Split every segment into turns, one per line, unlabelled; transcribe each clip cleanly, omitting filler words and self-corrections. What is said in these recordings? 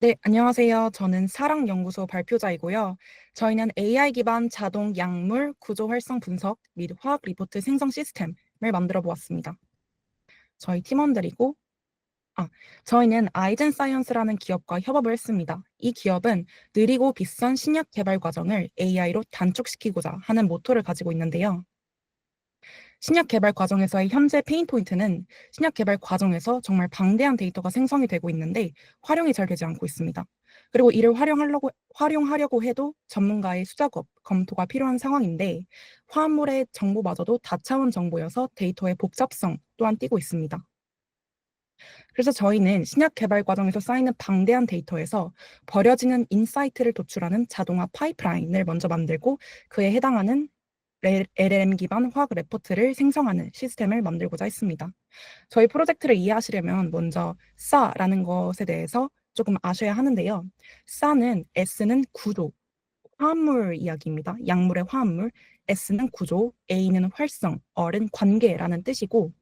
네, 안녕하세요. 저는 사랑연구소 발표자이고요. 저희는 AI 기반 자동 약물 구조 활성 분석 및 화학 리포트 생성 시스템을 만들어 보았습니다. 저희 팀원들이고, 아, 저희는 아이젠 사이언스라는 기업과 협업을 했습니다. 이 기업은 느리고 비싼 신약 개발 과정을 AI로 단축시키고자 하는 모토를 가지고 있는데요. 신약 개발 과정에서의 현재 페인 포인트는 신약 개발 과정에서 정말 방대한 데이터가 생성이 되고 있는데 활용이 잘 되지 않고 있습니다. 그리고 이를 활용하려고 해도 전문가의 수작업, 검토가 필요한 상황인데 화합물의 정보마저도 다차원 정보여서 데이터의 복잡성 또한 띄고 있습니다. 그래서 저희는 신약 개발 과정에서 쌓이는 방대한 데이터에서 버려지는 인사이트를 도출하는 자동화 파이프라인을 먼저 만들고 그에 해당하는 LLM 기반 화학 레포트를 생성하는 시스템을 만들고자 했습니다. 저희 프로젝트를 이해하시려면 먼저 SA라는 것에 대해서 조금 아셔야 하는데요. SA는 S는 구조, 화합물 이야기입니다. 약물의 화합물. S는 구조, A는 활성, R은 관계라는 뜻이고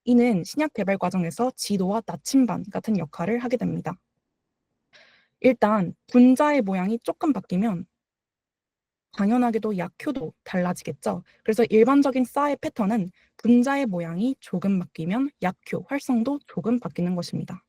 이는 신약 개발 과정에서 지도와 나침반 같은 역할을 하게 됩니다. 일단 분자의 모양이 조금 바뀌면 당연하게도 약효도 달라지겠죠. 그래서 일반적인 쌀의 패턴은 분자의 모양이 조금 바뀌면 약효, 활성도 조금 바뀌는 것입니다.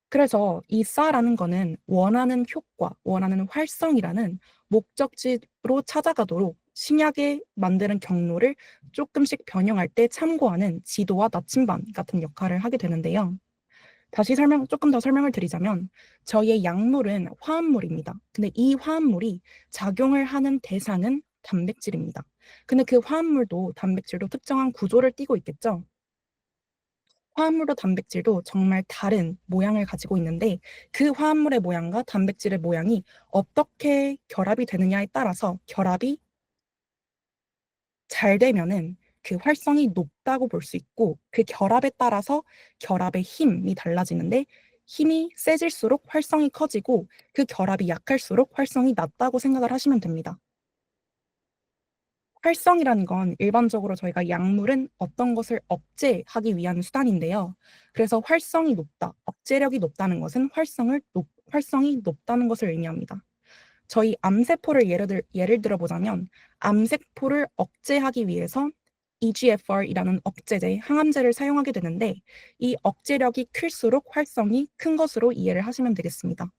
그래서 이 쌀라는 거는 원하는 효과, 원하는 활성이라는 목적지로 찾아가도록 신약에 만드는 경로를 조금씩 변형할 때 참고하는 지도와 나침반 같은 역할을 하게 되는데요. 조금 더 설명을 드리자면 저희의 약물은 화합물입니다. 근데 이 화합물이 작용을 하는 대상은 단백질입니다. 근데 그 화합물도 단백질도 특정한 구조를 띠고 있겠죠. 화합물도 단백질도 정말 다른 모양을 가지고 있는데 그 화합물의 모양과 단백질의 모양이 어떻게 결합이 되느냐에 따라서 결합이 잘 되면은 그 활성이 높다고 볼 수 있고 그 결합에 따라서 결합의 힘이 달라지는데 힘이 세질수록 활성이 커지고 그 결합이 약할수록 활성이 낮다고 생각을 하시면 됩니다. 활성이라는 건 일반적으로 저희가 약물은 어떤 것을 억제하기 위한 수단인데요. 그래서 활성이 높다, 억제력이 높다는 것은 활성이 높다는 것을 의미합니다. 저희 암세포를 예를 들어보자면 암세포를 억제하기 위해서 EGFR이라는 억제제, 항암제를 사용하게 되는데 이 억제력이 클수록 활성이 큰 것으로 이해를 하시면 되겠습니다.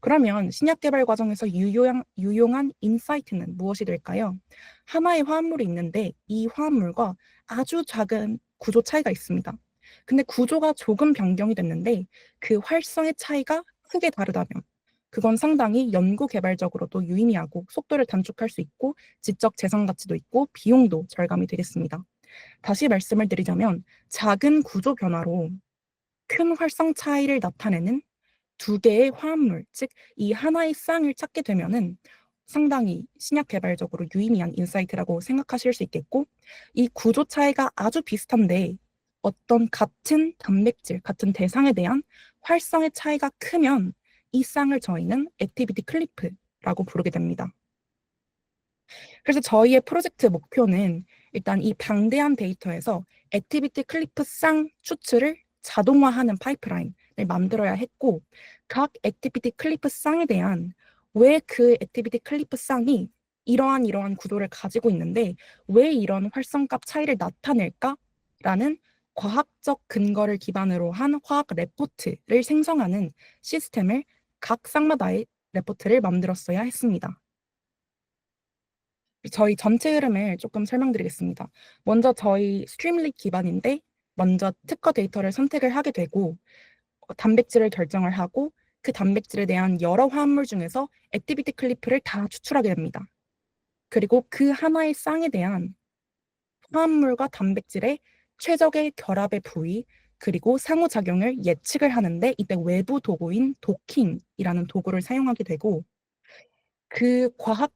그러면 신약 개발 과정에서 유용한 인사이트는 무엇이 될까요? 하나의 화합물이 있는데 이 화합물과 아주 작은 구조 차이가 있습니다. 근데 구조가 조금 변경이 됐는데 그 활성의 차이가 크게 다르다면 그건 상당히 연구 개발적으로도 유의미하고 속도를 단축할 수 있고 지적 재산 가치도 있고 비용도 절감이 되겠습니다. 다시 말씀을 드리자면 작은 구조 변화로 큰 활성 차이를 나타내는 두 개의 화합물, 즉 이 하나의 쌍을 찾게 되면은 상당히 신약 개발적으로 유의미한 인사이트라고 생각하실 수 있겠고 이 구조 차이가 아주 비슷한데 어떤 같은 단백질, 같은 대상에 대한 활성의 차이가 크면 이 쌍을 저희는 액티비티 클리프라고 부르게 됩니다. 그래서 저희의 프로젝트 목표는 일단 이 방대한 데이터에서 액티비티 클리프 쌍 추출을 자동화하는 파이프라인을 만들어야 했고 각 액티비티 클리프 쌍에 대한 왜 그 액티비티 클리프 쌍이 이러한 구조를 가지고 있는데 왜 이런 활성값 차이를 나타낼까라는 과학적 근거를 기반으로 한 화학 레포트를 생성하는 시스템을 각 쌍마다의 레포트를 만들었어야 했습니다. 저희 전체 흐름을 조금 설명드리겠습니다. 먼저 저희 스트림lit 기반인데 먼저 특허 데이터를 선택을 하게 되고 단백질을 결정을 하고 그 단백질에 대한 여러 화합물 중에서 액티비티 클리프를 다 추출하게 됩니다. 그리고 그 하나의 쌍에 대한 화합물과 단백질의 최적의 결합의 부위 그리고 상호작용을 예측을 하는데 이때 외부 도구인 도킹이라는 도구를 사용하게 되고 그 과학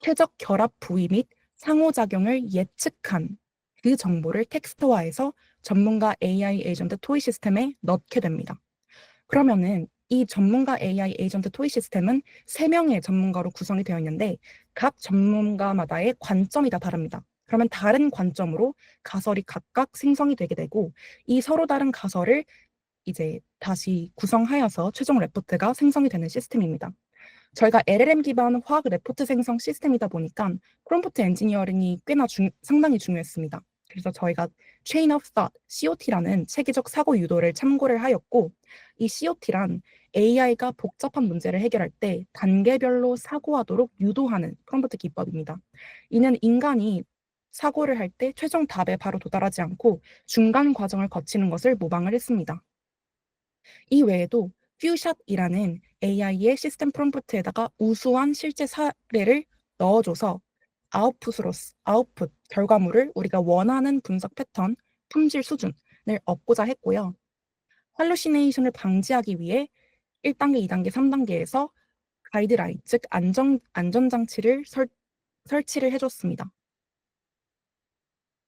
최적 결합 부위 및 상호작용을 예측한 그 정보를 텍스트화해서 전문가 AI 에이전트 토이 시스템에 넣게 됩니다. 그러면은 이 전문가 AI 에이전트 토이 시스템은 3명의 전문가로 구성이 되어 있는데 각 전문가마다의 관점이 다 다릅니다. 그러면 다른 관점으로 가설이 각각 생성이 되게 되고 이 서로 다른 가설을 이제 다시 구성하여서 최종 레포트가 생성이 되는 시스템입니다. 저희가 LLM 기반 화학 레포트 생성 시스템이다 보니까 프롬프트 엔지니어링이 상당히 중요했습니다. 그래서 저희가 Chain of Thought, COT라는 체계적 사고 유도를 참고를 하였고, 이 COT란 AI가 복잡한 문제를 해결할 때 단계별로 사고하도록 유도하는 프롬프트 기법입니다. 이는 인간이 사고를 할 때 최종 답에 바로 도달하지 않고 중간 과정을 거치는 것을 모방을 했습니다. 이 외에도 퓨샷이라는 AI의 시스템 프롬프트에다가 우수한 실제 사례를 넣어줘서 아웃풋, 결과물을 우리가 원하는 분석 패턴, 품질 수준을 얻고자 했고요. 할루시네이션을 방지하기 위해 1단계, 2단계, 3단계에서 가이드라인, 즉 안전장치를 설치를 해줬습니다.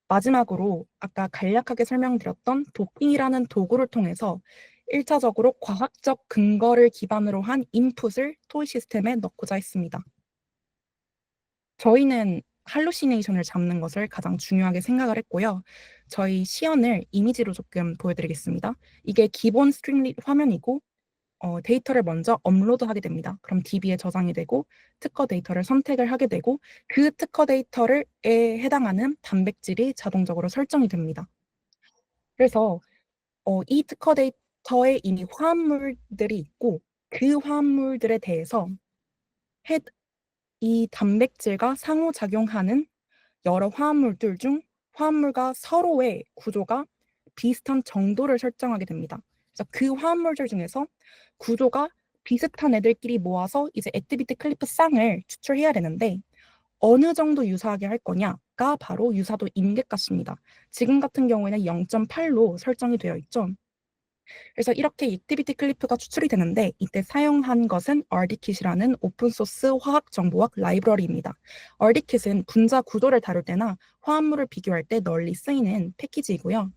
마지막으로 아까 간략하게 설명드렸던 도킹이라는 도구를 통해서 1차적으로 과학적 근거를 기반으로 한 인풋을 토이 시스템에 넣고자 했습니다. 저희는 할루시네이션을 잡는 것을 가장 중요하게 생각을 했고요. 저희 시연을 이미지로 조금 보여드리겠습니다. 이게 기본 스트림릿 화면이고 데이터를 먼저 업로드하게 됩니다. 그럼 DB에 저장이 되고 특허 데이터를 선택을 하게 되고 그 특허 데이터에 해당하는 단백질이 자동적으로 설정이 됩니다. 그래서 이 특허 데이터에 이미 화합물들이 있고 그 화합물들에 대해서 이 단백질과 상호작용하는 여러 화합물들 중 화합물과 서로의 구조가 비슷한 정도를 설정하게 됩니다. 그래서 그 화합물들 중에서 구조가 비슷한 애들끼리 모아서 이제 액티비티 클리프 쌍을 추출해야 되는데 어느 정도 유사하게 할 거냐가 바로 유사도 인계값입니다. 지금 같은 경우에는 0.8로 설정이 되어 있죠. 그래서 이렇게 액티비티 클리프가 추출이 되는데 이때 사용한 것은 RDKit이라는 오픈소스 화학 정보학 라이브러리입니다. RDKit은 분자 구조를 다룰 때나 화합물을 비교할 때 널리 쓰이는 패키지이고요.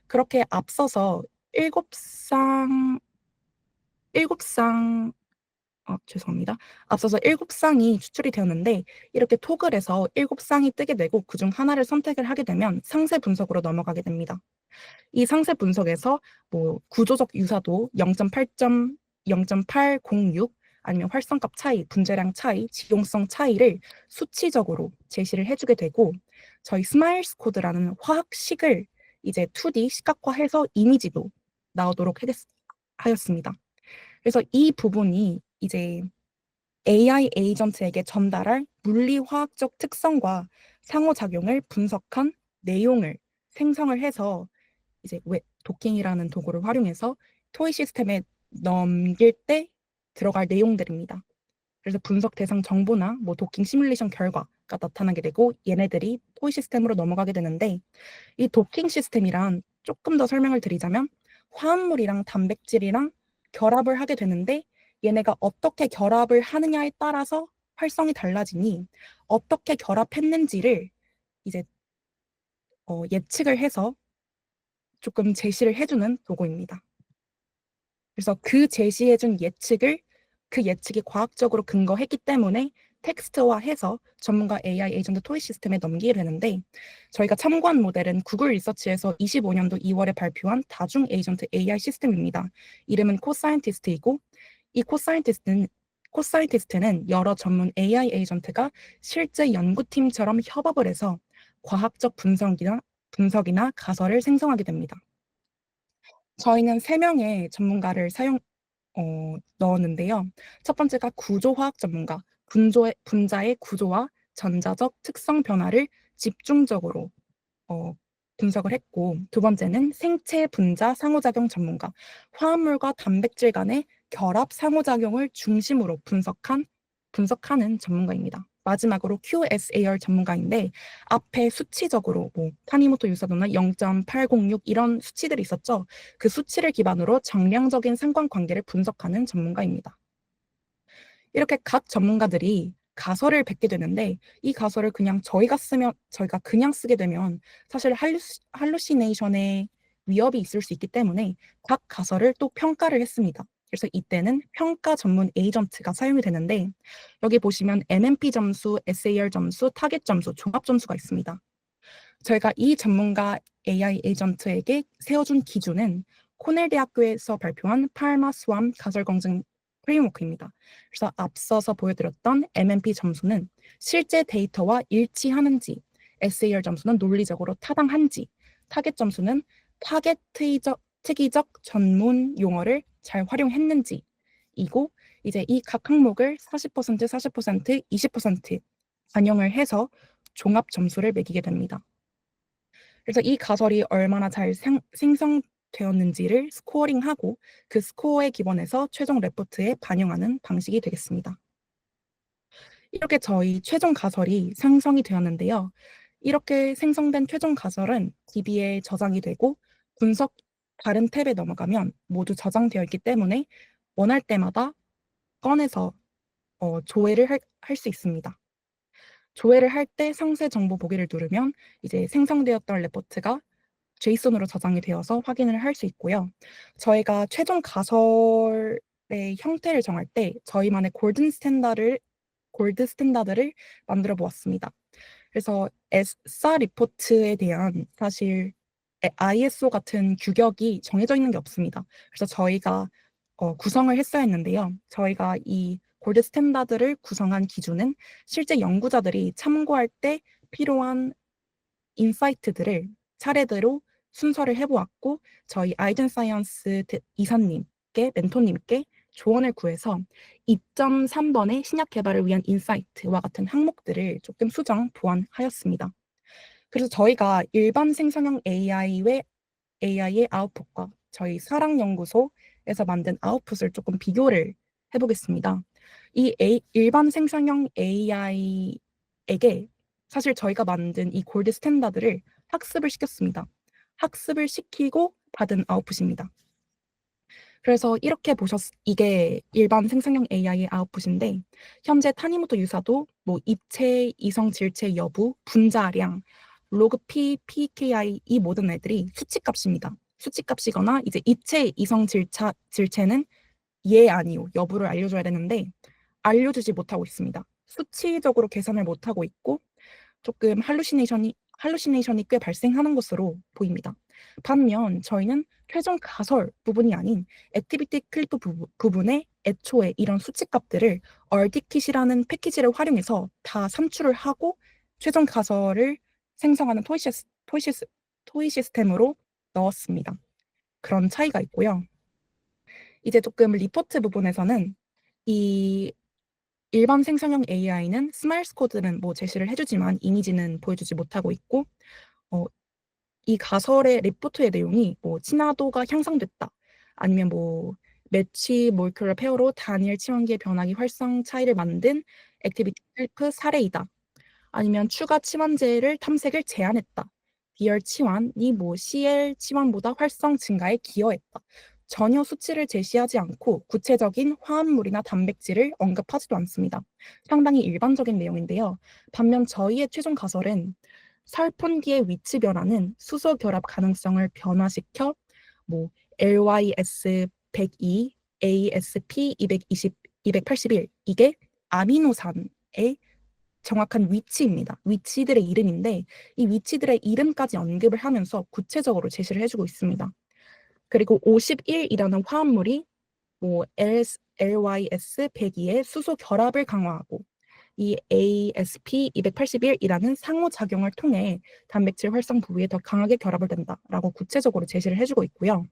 그렇게 앞서서 7쌍 죄송합니다. 앞서서 7쌍이 추출이 되었는데 이렇게 토글에서 7쌍이 뜨게 되고 그중 하나를 선택을 하게 되면 상세 분석으로 넘어가게 됩니다. 이 상세 분석에서 뭐 구조적 유사도 0.806 아니면 활성값 차이, 분자량 차이, 지용성 차이를 수치적으로 제시를 해주게 되고 저희 스마일스 코드라는 화학식을 이제 2D 시각화해서 이미지도 나오도록 하였습니다. 그래서 이 부분이 이제 AI 에이전트에게 전달할 물리화학적 특성과 상호작용을 분석한 내용을 생성을 해서 이제 도킹이라는 도구를 활용해서 토이 시스템에 넘길 때 들어갈 내용들입니다. 그래서 분석 대상 정보나 뭐 도킹 시뮬레이션 결과가 나타나게 되고 얘네들이 토이 시스템으로 넘어가게 되는데 이 도킹 시스템이란 조금 더 설명을 드리자면 화합물이랑 단백질이랑 결합을 하게 되는데 얘네가 어떻게 결합을 하느냐에 따라서 활성이 달라지니 어떻게 결합했는지를 이제 예측을 해서 조금 제시를 해주는 도구입니다. 그래서 그 제시해준 예측을 그 예측이 과학적으로 근거했기 때문에 텍스트화해서 전문가 AI 에이전트 토이 시스템에 넘기게 되는데 저희가 참고한 모델은 구글 리서치에서 25년도 2월에 발표한 다중 에이전트 AI 시스템입니다. 이름은 코사이언티스트이고 이 코사이언티스트는 여러 전문 AI 에이전트가 실제 연구팀처럼 협업을 해서 과학적 분석이나 가설을 생성하게 됩니다. 저희는 3명의 전문가를 넣었는데요. 첫 번째가 구조화학 전문가, 분자의 구조와 전자적 특성 변화를 집중적으로 분석을 했고, 두 번째는 생체 분자 상호작용 전문가, 화합물과 단백질 간의 결합 상호작용을 중심으로 분석하는 전문가입니다. 마지막으로 QSAR 전문가인데 앞에 수치적으로 뭐 타니모토 유사도나 0.806 이런 수치들이 있었죠. 그 수치를 기반으로 정량적인 상관관계를 분석하는 전문가입니다. 이렇게 각 전문가들이 가설을 뱉게 되는데 이 가설을 그냥 저희가 그냥 쓰게 되면 사실 할루시네이션의 위협이 있을 수 있기 때문에 각 가설을 또 평가를 했습니다. 그래서 이때는 평가 전문 에이전트가 사용이 되는데 여기 보시면 MMP 점수, SAR 점수, 타겟 점수, 종합 점수가 있습니다. 저희가 이 전문가 AI 에이전트에게 세워준 기준은 코넬 대학교에서 발표한 팔마 스왑 가설 검증 프레임워크입니다. 그래서 앞서서 보여드렸던 MMP 점수는 실제 데이터와 일치하는지, SAR 점수는 논리적으로 타당한지, 타겟 점수는 타겟 특이적 전문 용어를 잘 활용했는지 이고 이제 이 각 항목을 40%, 40%, 20% 반영을 해서 종합 점수를 매기게 됩니다. 그래서 이 가설이 얼마나 잘 생성되었는지를 스코어링하고 그 스코어에 기반해서 최종 레포트에 반영하는 방식이 되겠습니다. 이렇게 저희 최종 가설이 생성이 되었는데요. 이렇게 생성된 최종 가설은 DB에 저장이 되고 분석 다른 탭에 넘어가면 모두 저장되어 있기 때문에 원할 때마다 꺼내서 조회를 할 수 있습니다. 조회를 할 때 상세 정보 보기를 누르면 이제 생성되었던 레포트가 제이슨으로 저장이 되어서 확인을 할 수 있고요. 저희가 최종 가설의 형태를 정할 때 저희만의 골드 스탠다드를 만들어 보았습니다. 그래서 에사 리포트에 대한 사실 ISO 같은 규격이 정해져 있는 게 없습니다. 그래서 저희가 구성을 했어야 했는데요. 저희가 이 골드 스탠다드를 구성한 기준은 실제 연구자들이 참고할 때 필요한 인사이트들을 차례대로 순서를 해보았고 저희 아이젠 사이언스 이사님께 멘토님께 조언을 구해서 2.3번의 신약 개발을 위한 인사이트와 같은 항목들을 조금 수정 보완하였습니다. 그래서 저희가 일반 생성형 AI의 아웃풋과 저희 사랑연구소에서 만든 아웃풋을 조금 비교를 해보겠습니다. 일반 생성형 AI에게 사실 저희가 만든 이 골드 스탠다드를 학습을 시켰습니다. 학습을 시키고 받은 아웃풋입니다. 그래서 이렇게 이게 일반 생성형 AI의 아웃풋인데 현재 타니모토 유사도 뭐 입체, 이성 질체 여부, 분자량, 로그 P, pKi 이 모든 애들이 수치값입니다. 수치값이거나 이제 입체, 이성 질체는 예, 아니요, 여부를 알려줘야 되는데 알려주지 못하고 있습니다. 수치적으로 계산을 못하고 있고 조금 할루시네이션이 꽤 발생하는 것으로 보입니다. 반면 저희는 최종 가설 부분이 아닌 액티비티 클리프 부분에 애초에 이런 수치값들을 얼티킷이라는 패키지를 활용해서 다 산출을 하고 최종 가설을 생성하는 토이 시스템으로 넣었습니다. 그런 차이가 있고요. 이제 조금 리포트 부분에서는 이 일반 생성형 AI는 스마일스 코드는 뭐 제시를 해주지만 이미지는 보여주지 못하고 있고 이 가설의 리포트의 내용이 뭐 친화도가 향상됐다 아니면 뭐 매치 몰큘러 페어로 단일 치환기의 변화기 활성 차이를 만든 액티비티 헬프 사례이다 아니면 추가 치환제를 탐색을 제한했다 비열 치환이 뭐 CL 치환보다 활성 증가에 기여했다 전혀 수치를 제시하지 않고 구체적인 화합물이나 단백질을 언급하지도 않습니다. 상당히 일반적인 내용인데요. 반면 저희의 최종 가설은 살폰기의 위치 변화는 수소 결합 가능성을 변화시켜 뭐 LYS 102, ASP 220, 281 이게 아미노산의 정확한 위치입니다. 위치들의 이름인데 이 위치들의 이름까지 언급을 하면서 구체적으로 제시를 해주고 있습니다. 그리고 51이라는 화합물이 뭐 LYS 102의 수소 결합을 강화하고 이 ASP 281이라는 상호작용을 통해 단백질 활성 부위에 더 강하게 결합을 된다라고 구체적으로 제시를 해주고 있고요.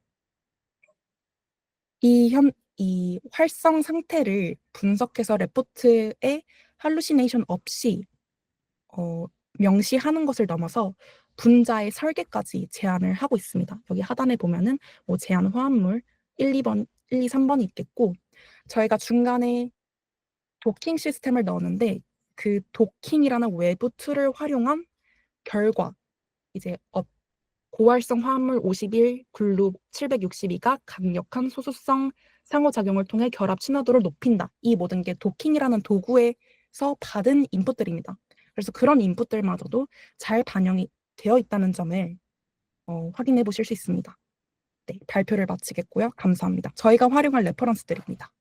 이 활성 상태를 분석해서 레포트에 할루시네이션 없이 명시하는 것을 넘어서 분자의 설계까지 제안을 하고 있습니다. 여기 하단에 보면은 뭐 제안 화합물 1, 2번, 1, 2, 3번이 있겠고 저희가 중간에 도킹 시스템을 넣었는데 그 도킹이라는 외부 툴을 활용한 결과 이제 고활성 화합물 51, 글루 762가 강력한 소수성 상호작용을 통해 결합 친화도를 높인다. 이 모든 게 도킹이라는 도구에서 받은 인풋들입니다. 그래서 그런 인풋들마저도 잘 반영이 되어 있다는 점을 확인해 보실 수 있습니다. 네, 발표를 마치겠고요. 감사합니다. 저희가 활용할 레퍼런스들입니다.